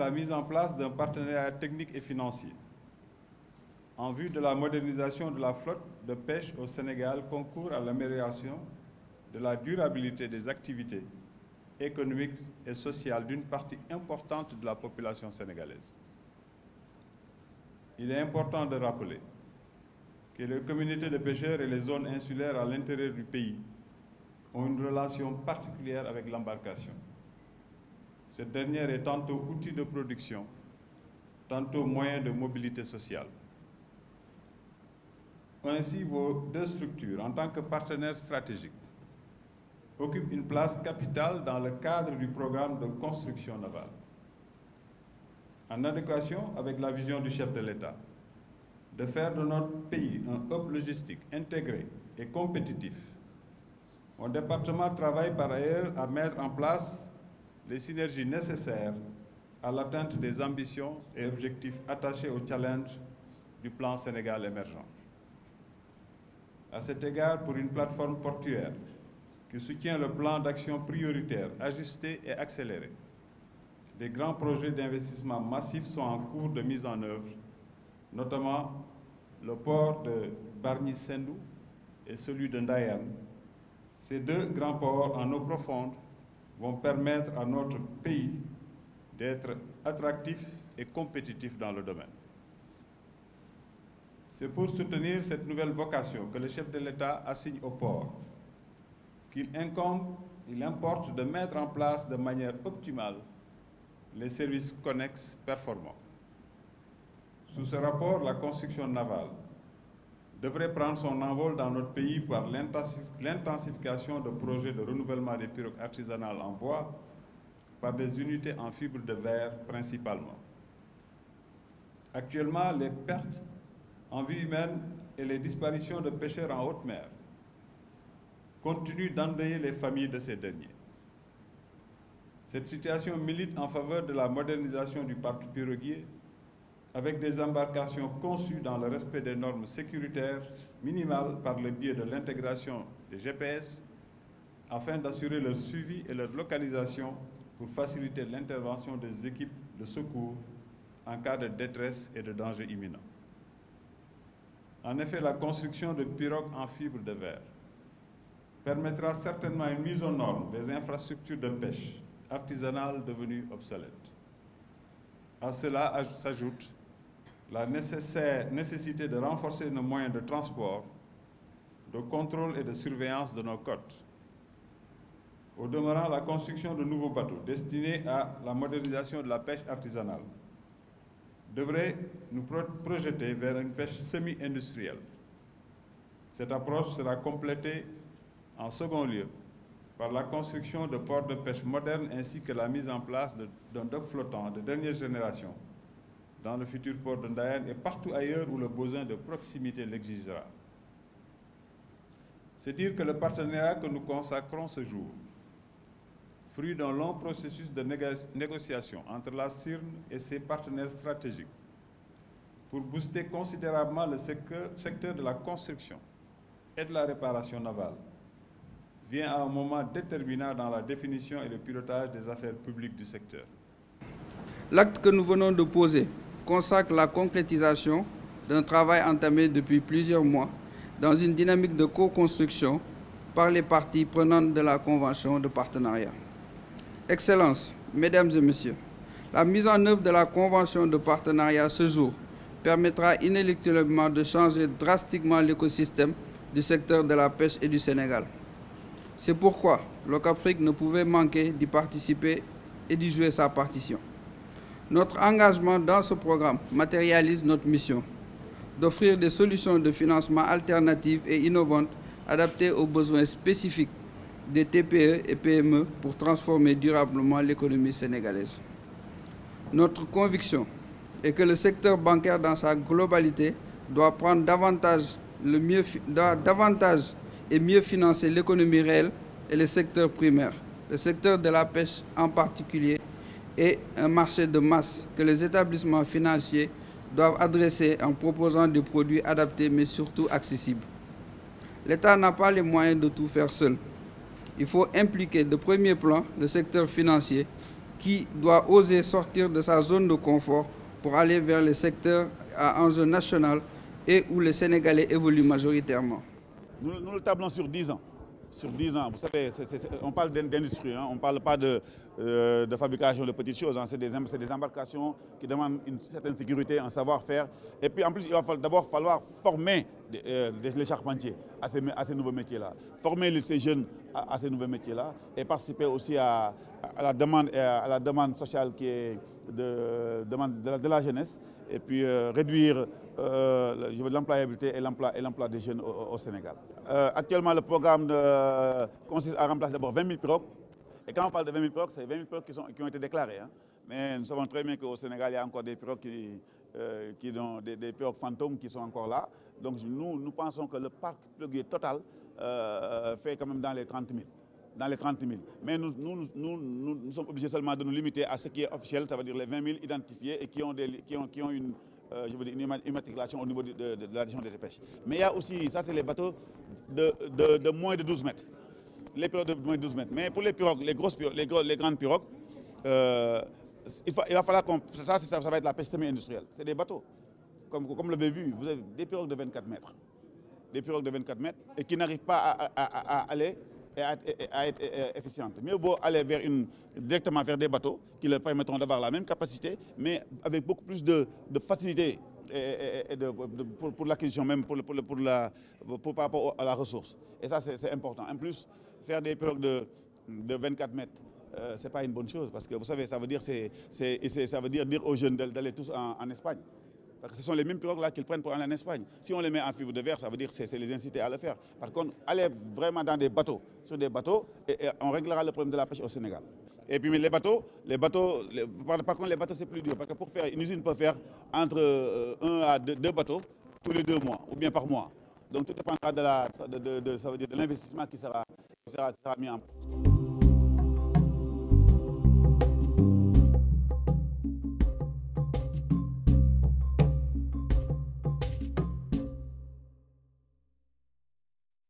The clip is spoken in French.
la mise en place d'un partenariat technique et financier en vue de la modernisation de la flotte de pêche au Sénégal concourt à l'amélioration de la durabilité des activités économiques et sociales d'une partie importante de la population sénégalaise. Il est important de rappeler que les communautés de pêcheurs et les zones insulaires à l'intérieur du pays ont une relation particulière avec l'embarcation. Cette dernière est tantôt outil de production, tantôt moyen de mobilité sociale. Ainsi, vos deux structures, en tant que partenaires stratégiques, occupent une place capitale dans le cadre du programme de construction navale. En adéquation avec la vision du chef de l'État, de faire de notre pays un hub logistique intégré et compétitif, mon département travaille par ailleurs à mettre en place les synergies nécessaires à l'atteinte des ambitions et objectifs attachés au challenge du plan Sénégal émergent. À cet égard, pour une plateforme portuaire qui soutient le plan d'action prioritaire, ajusté et accéléré, des grands projets d'investissement massifs sont en cours de mise en œuvre, notamment le port de Bargny-Sendou et celui de Ndayane. Ces deux grands ports en eau profonde vont permettre à notre pays d'être attractif et compétitif dans le domaine. C'est pour soutenir cette nouvelle vocation que le chef de l'État assigne au port qu'il importe de mettre en place de manière optimale les services connexes performants. Sous ce rapport, la construction navale devrait prendre son envol dans notre pays par l'intensification de projets de renouvellement des pirogues artisanales en bois par des unités en fibre de verre principalement. Actuellement, les pertes en vie humaine et les disparitions de pêcheurs en haute mer continuent d'endeuiller les familles de ces derniers. Cette situation milite en faveur de la modernisation du parc piroguier avec des embarcations conçues dans le respect des normes sécuritaires minimales par le biais de l'intégration des GPS afin d'assurer leur suivi et leur localisation pour faciliter l'intervention des équipes de secours en cas de détresse et de danger imminent. En effet, la construction de pirogues en fibre de verre permettra certainement une mise aux normes des infrastructures de pêche artisanales devenues obsolètes. À cela s'ajoute la nécessité de renforcer nos moyens de transport, de contrôle et de surveillance de nos côtes. Au demeurant, la construction de nouveaux bateaux destinés à la modernisation de la pêche artisanale devrait nous projeter vers une pêche semi-industrielle. Cette approche sera complétée en second lieu par la construction de ports de pêche modernes ainsi que la mise en place d'un dock flottant de dernière génération dans le futur port de Ndayane et partout ailleurs où le besoin de proximité l'exigera. C'est dire que le partenariat que nous consacrons ce jour, fruit d'un long processus de négociation entre la CIRN et ses partenaires stratégiques, pour booster considérablement le secteur de la construction et de la réparation navale, vient à un moment déterminant dans la définition et le pilotage des affaires publiques du secteur. L'acte que nous venons de poser consacre la concrétisation d'un travail entamé depuis plusieurs mois dans une dynamique de co-construction par les parties prenantes de la Convention de partenariat. Excellences, Mesdames et Messieurs, la mise en œuvre de la Convention de partenariat ce jour permettra inéluctablement de changer drastiquement l'écosystème du secteur de la pêche et du Sénégal. C'est pourquoi l'OCAPFRIC ne pouvait manquer d'y participer et d'y jouer sa partition. Notre engagement dans ce programme matérialise notre mission d'offrir des solutions de financement alternatives et innovantes adaptées aux besoins spécifiques des TPE et PME pour transformer durablement l'économie sénégalaise. Notre conviction est que le secteur bancaire dans sa globalité doit prendre davantage et mieux financer l'économie réelle et le secteur primaire, le secteur de la pêche en particulier, et un marché de masse que les établissements financiers doivent adresser en proposant des produits adaptés mais surtout accessibles. L'État n'a pas les moyens de tout faire seul. Il faut impliquer de premier plan le secteur financier qui doit oser sortir de sa zone de confort pour aller vers les secteurs à enjeu national et où les Sénégalais évoluent majoritairement. Nous le tablons sur 10 ans. Sur 10 ans, vous savez, on parle d'industrie, hein, on ne parle pas de fabrication de petites choses, hein, c'est des embarcations qui demandent une certaine sécurité, un savoir-faire. Et puis en plus, il va d'abord falloir former les charpentiers à ces nouveaux métiers-là, former ces jeunes à ces nouveaux métiers-là et participer aussi à la demande sociale qui est de la jeunesse et puis réduire l'employabilité et l'emploi des jeunes au Sénégal. Actuellement, le programme consiste à remplacer d'abord 20 000 pirogues. Et quand on parle de 20 000 pirogues, c'est 20 000 pirogues qui ont été déclarées. Hein. Mais nous savons très bien qu'au Sénégal, il y a encore des pirogues des pirogues fantômes qui sont encore là. Donc nous pensons que le parc piroguier total fait quand même dans les 30 000. Dans les 30 000. Mais nous sommes obligés seulement de nous limiter à ce qui est officiel, ça veut dire les 20 000 identifiés et qui ont une immatriculation au niveau de la direction des pêches. Mais il y a aussi, ça c'est les bateaux de moins de 12 mètres. Les pirogues de moins de 12 mètres. Mais pour les pirogues, les grandes pirogues, il va falloir ça va être la pêche semi-industrielle. C'est des bateaux. Comme vous l'avez vu, vous avez des pirogues de 24 mètres. Des pirogues de 24 mètres et qui n'arrivent pas à aller et à être efficientes. Mieux vaut aller directement vers des bateaux qui leur permettront d'avoir la même capacité, mais avec beaucoup plus de facilité pour l'acquisition, même par rapport à la ressource. Et ça, c'est important. En plus, faire des pirogues de 24 mètres, ce n'est pas une bonne chose, parce que vous savez, ça veut dire aux jeunes d'aller tous en Espagne. Parce que ce sont les mêmes pirogues là qu'ils prennent pour aller en Espagne. Si on les met en fibre de verre, ça veut dire que c'est les inciter à le faire. Par contre, aller vraiment dans des bateaux, sur des bateaux, et on réglera le problème de la pêche au Sénégal. Et puis mais les bateaux, par contre les bateaux c'est plus dur, parce que pour faire, une usine peut faire entre 1 à 2 bateaux tous les 2 mois, ou bien par mois. Donc tout dépendra de l'investissement qui sera mis en place.